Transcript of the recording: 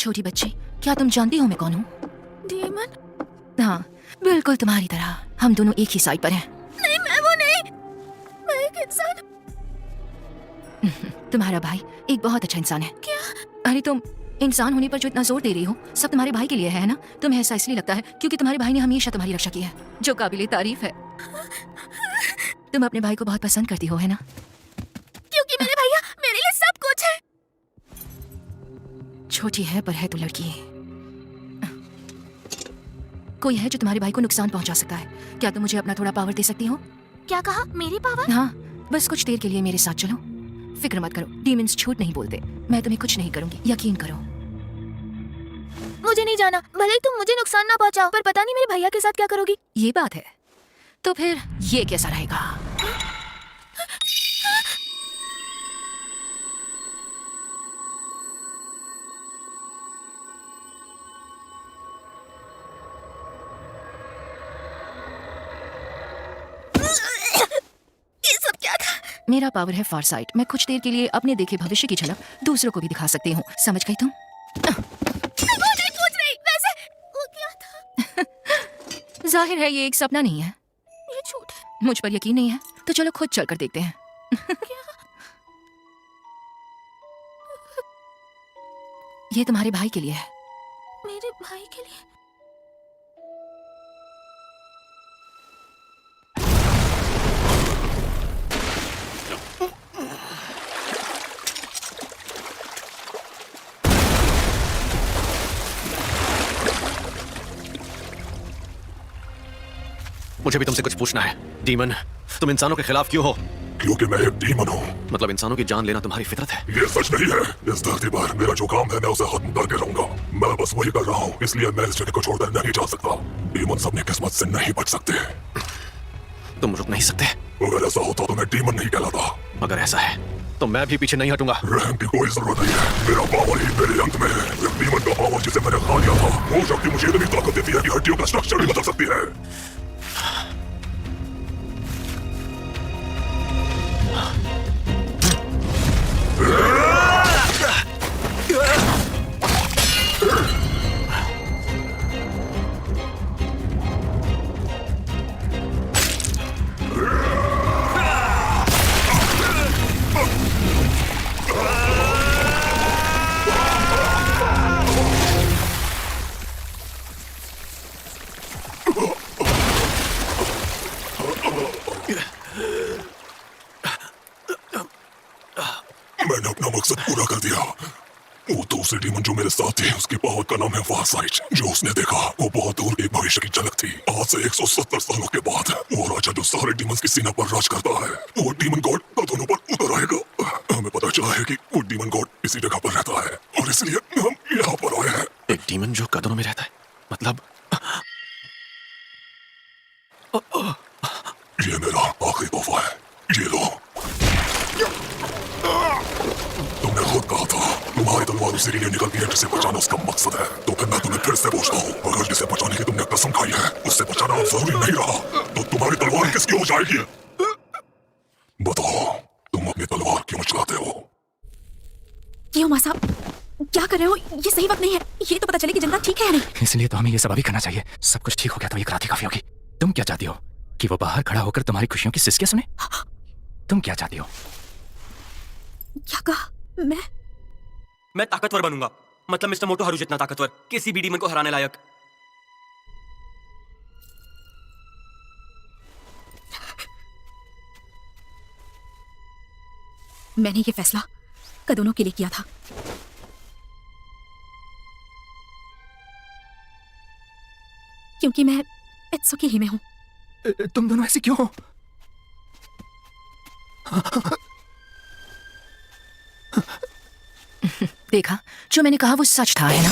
छोटी बच्ची, क्या तुम जानती हो मैं कौन हूँ? डीमन? हाँ, बिल्कुल तुम्हारी तरह। हम दोनों एक ही साइड पर हैं। नहीं, मैं वो नहीं। मैं एक इंसान। तुम्हारा भाई एक बहुत अच्छा इंसान है। क्या? अरे तुम इंसान होने पर जो इतना जोर दे रही हो, सब तुम्हारे भाई के लिए है ना? तुम्हें ऐसा इसलिए लगता है क्योंकि तुम्हारे भाई ने हमेशा तुम्हारी रक्षा की है, जो काबिले तारीफ है। तुम अपने भाई को बहुत पसंद करती हो, है ना? क्योंकि मेरे भैया मेरे लिए सब कुछ है। छोटी है पर है तो लड़की। कोई है जो तुम्हारे भाई को नुकसान पहुंचा सकता है। क्या तुम मुझे अपना थोड़ा पावर दे सकती हो? क्या कहा? मेरी पावर? हाँ, बस कुछ देर के लिए मेरे साथ चलो। फिक्र मत करो, डीमंस झूठ नहीं बोलते। मैं तुम्हें कुछ नहीं करूंगी, यकीन करो। मुझे नहीं जाना, भले ही तुम मुझे नुकसान ना पहुंचाओ, पर पता नहीं मेरे भैया के साथ क्या करोगी। ये बात है, तो फिर ये कैसा रहेगा? ये सब क्या था? मेरा पावर है फारसाइट। मैं कुछ देर के लिए अपने देखे भविष्य की झलक दूसरों को भी दिखा सकती हूँ। समझ गई तुम? वो नहीं पूछ रही, वैसे वो क्या था? जाहिर है ये एक सपना नहीं है। ये झूठ है। मुझ पर यकीन नहीं है तो चलो खुद चलकर देखते हैं। क्या? ये तुम्हारे भाई के लिए है। मेरे भाई के लिए? मुझे भी तुमसे कुछ पूछना है। डीमन, तुम इंसानों के खिलाफ क्यों हो? क्योंकि मैं एक डीमन हूँ। मतलब इंसानों की जान लेना तुम्हारी फितरत है? ये सच नहीं है। इस धरती पर मेरा जो काम है मैं उसे खत्म करके रहूंगा। मैं बस वही कर रहा हूँ, इसलिए मैं इस जगह को छोड़कर नहीं जा सकता। डीमन अपनी किस्मत से नहीं बच सकते। तुम रुक नहीं सकते? अगर ऐसा होता तो मैं डीमन नहीं कहलाता। अगर ऐसा है तो मैं भी पीछे नहीं हटूंगा। रहम की कोई जरूरत नहीं है। मेरा पावर ही मेरे अंत में है। एक डीमन का पावर जिसे मैंने खा लिया था, वो शक्ति मुझे इतनी ताकत देती है कि हड्डियों का स्ट्रक्चर भी बदल सकती है। मैंने अपना मकसद पूरा कर दिया। वो दूसरे डीमन जो मेरे साथ थे, उसकी पावर का नाम है फारसाइट। जो उसने देखा वो बहुत दूर के भविष्य की झलक थी। आज से 170 सालों के बाद वो राजा जो सारे डीमंस की सीना पर राज करता है, वो डीमन गॉड कदमों पर उतर आएगा। हमें पता चला है कि वो डीमन गॉड इसी जगह पर रहता है और इसलिए हम यहाँ पर आए हैं। एक डीमन जो कदरों में रहता है, मतलब ये मेरा आखिरी तोहफा है, ये लो। तुमने खुद कहा था तुम्हारी तलवार उसी के लिए निकलती है जिसे बचाना उसका मकसद है। तो फिर मैं तुम्हें फिर से पूछता हूँ, अगर जिसे बचाने की तुमने कसम खाई है उससे बचाना अब जरूरी नहीं रहा, तो तुम्हारी तलवार किसकी हो जाएगी? बताओ, तुम अपनी तलवार क्यों चलाते हो? क्यों माँ साहब, क्या कर रहे हो? ये सही वक्त नहीं है। ये तो पता चले कि जनता ठीक है या नहीं। इसलिए तो हमें ये सब अभी करना चाहिए। सब कुछ ठीक हो गया तो एक रात ही काफी होगी। तुम क्या चाहती हो कि वो बाहर खड़ा होकर तुम्हारी खुशियों की सिसकियां सुने? तुम क्या चाहती हो? क्या कहा? मैं ताकतवर बनूंगा, मतलब मिस्टर मोटो हारू जितना ताकतवर, किसी भी डीमन को हराने लायक। मैंने ये फैसला कदोनों के लिए किया था। क्योंकि मैं इत्सुकी ही में हूं। तुम दोनों ऐसे क्यों हो? देखा, जो मैंने कहा वो सच था, है ना?